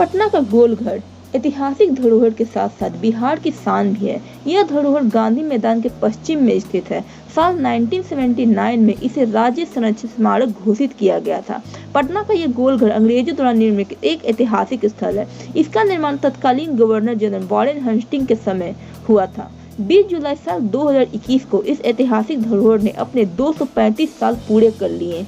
पटना का गोलघर ऐतिहासिक धरोहर के साथ साथ बिहार की शान भी है। यह धरोहर गांधी मैदान के पश्चिम में स्थित है। साल 1979 में इसे राज्य संरक्षित स्मारक घोषित किया गया था। पटना का यह गोलघर अंग्रेजों द्वारा निर्मित एक ऐतिहासिक स्थल है। इसका निर्माण तत्कालीन गवर्नर जनरल वॉरेन हस्टिंग्स के समय हुआ था। 20 जुलाई साल 2021 को इस ऐतिहासिक धरोहर ने अपने 235 साल पूरे कर लिए।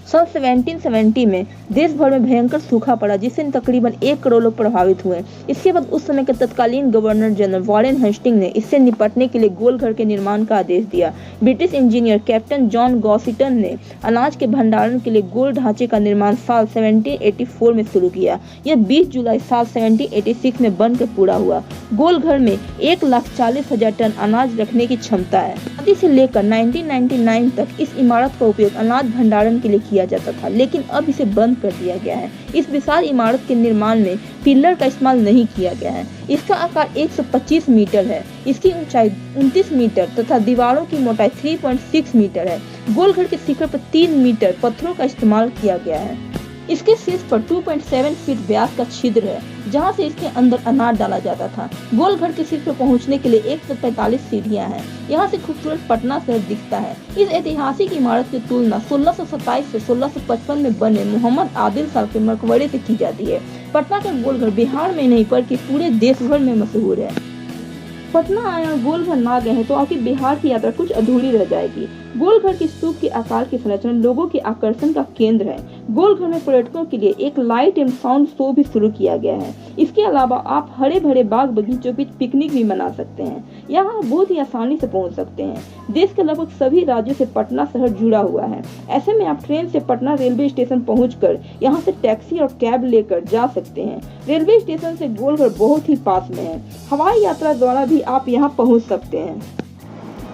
सन 1770 में देश भर में भयंकर सूखा पड़ा, जिससे तकरीबन 1 करोड़ लोग प्रभावित हुए। इसके बाद उस समय के तत्कालीन गवर्नर जनरल वॉरेन हस्टिंग्स ने इससे निपटने के लिए गोलघर के निर्माण का आदेश दिया। ब्रिटिश इंजीनियर कैप्टन जॉन गॉसिटन ने अनाज के भंडारण के लिए गोल ढांचे का निर्माण साल 1784 में शुरू किया। यह 20 जुलाई साल 1786 में बनकर पूरा हुआ। गोलघर में 1,40,000 टन अनाज रखने की क्षमता है। आदि से लेकर 1999 तक इस इमारत का उपयोग अनाज भंडारण के लिए किया जाता था, लेकिन अब इसे बंद कर दिया गया है। इस विशाल इमारत के निर्माण में पिलर का इस्तेमाल नहीं किया गया है। इसका आकार 125 मीटर है, इसकी ऊंचाई 29 मीटर तथा दीवारों की मोटाई 3.6 मीटर है। गोलघर के शिखर पर 3 मीटर पत्थरों का इस्तेमाल किया गया है। इसके शीर्ष पर 2.7 फीट व्यास का छिद्र है, जहां से इसके अंदर अनाज डाला जाता था। गोलघर के शीर्ष पर पहुंचने के लिए 145 सीढ़ियां हैं। यहां से खूबसूरत पटना शहर दिखता है। इस ऐतिहासिक इमारत की तुलना 1627 से 1655 में बने मोहम्मद आदिल शाह के मकबरे से की जाती है। पटना का गोलघर बिहार में नहीं बल्कि पूरे देश भर में मशहूर है। पटना आए और गोलघर ना गए हैं तो आपकी बिहार की यात्रा कुछ अधूरी रह जाएगी। गोलघर की स्तूप के आकार की संरचना लोगों के आकर्षण का केंद्र है। गोलघर में पर्यटकों के लिए एक लाइट एंड साउंड शो भी शुरू किया गया है। इसके अलावा आप हरे भरे बाग बगीचों बीच पिकनिक भी मना सकते हैं। यहाँ बहुत ही आसानी से पहुँच सकते हैं। देश के लगभग सभी राज्यों से पटना शहर जुड़ा हुआ है। ऐसे में आप ट्रेन से पटना रेलवे स्टेशन पहुंचकर यहाँ से टैक्सी और कैब लेकर जा सकते हैं। रेलवे स्टेशन से गोलघर बहुत ही पास में है। हवाई यात्रा द्वारा भी आप यहाँ पहुँच सकते हैं।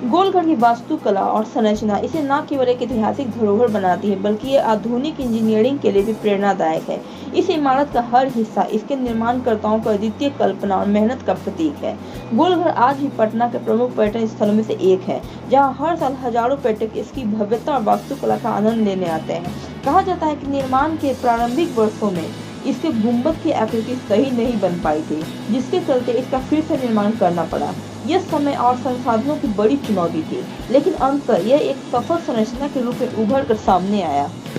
गोलघर की वास्तुकला और संरचना इसे न केवल एक ऐतिहासिक धरोहर बनाती है, बल्कि ये आधुनिक इंजीनियरिंग के लिए भी प्रेरणादायक है। इस इमारत का हर हिस्सा इसके निर्माणकर्ताओं का अद्वितीय कल्पना और मेहनत का प्रतीक है। गोलघर आज भी पटना के प्रमुख पर्यटन स्थलों में से एक है, जहां हर साल हजारों पर्यटक इसकी भव्यता और वास्तुकला का आनंद लेने आते हैं। कहा जाता है कि निर्माण के प्रारंभिक वर्षों में इसके गुंबद की आकृति सही नहीं बन पाई थी, जिसके चलते इसका फिर से निर्माण करना पड़ा। यह समय और संसाधनों की बड़ी चुनौती थी, लेकिन अंततः यह एक सफल संरचना के रूप में उभर कर सामने आया।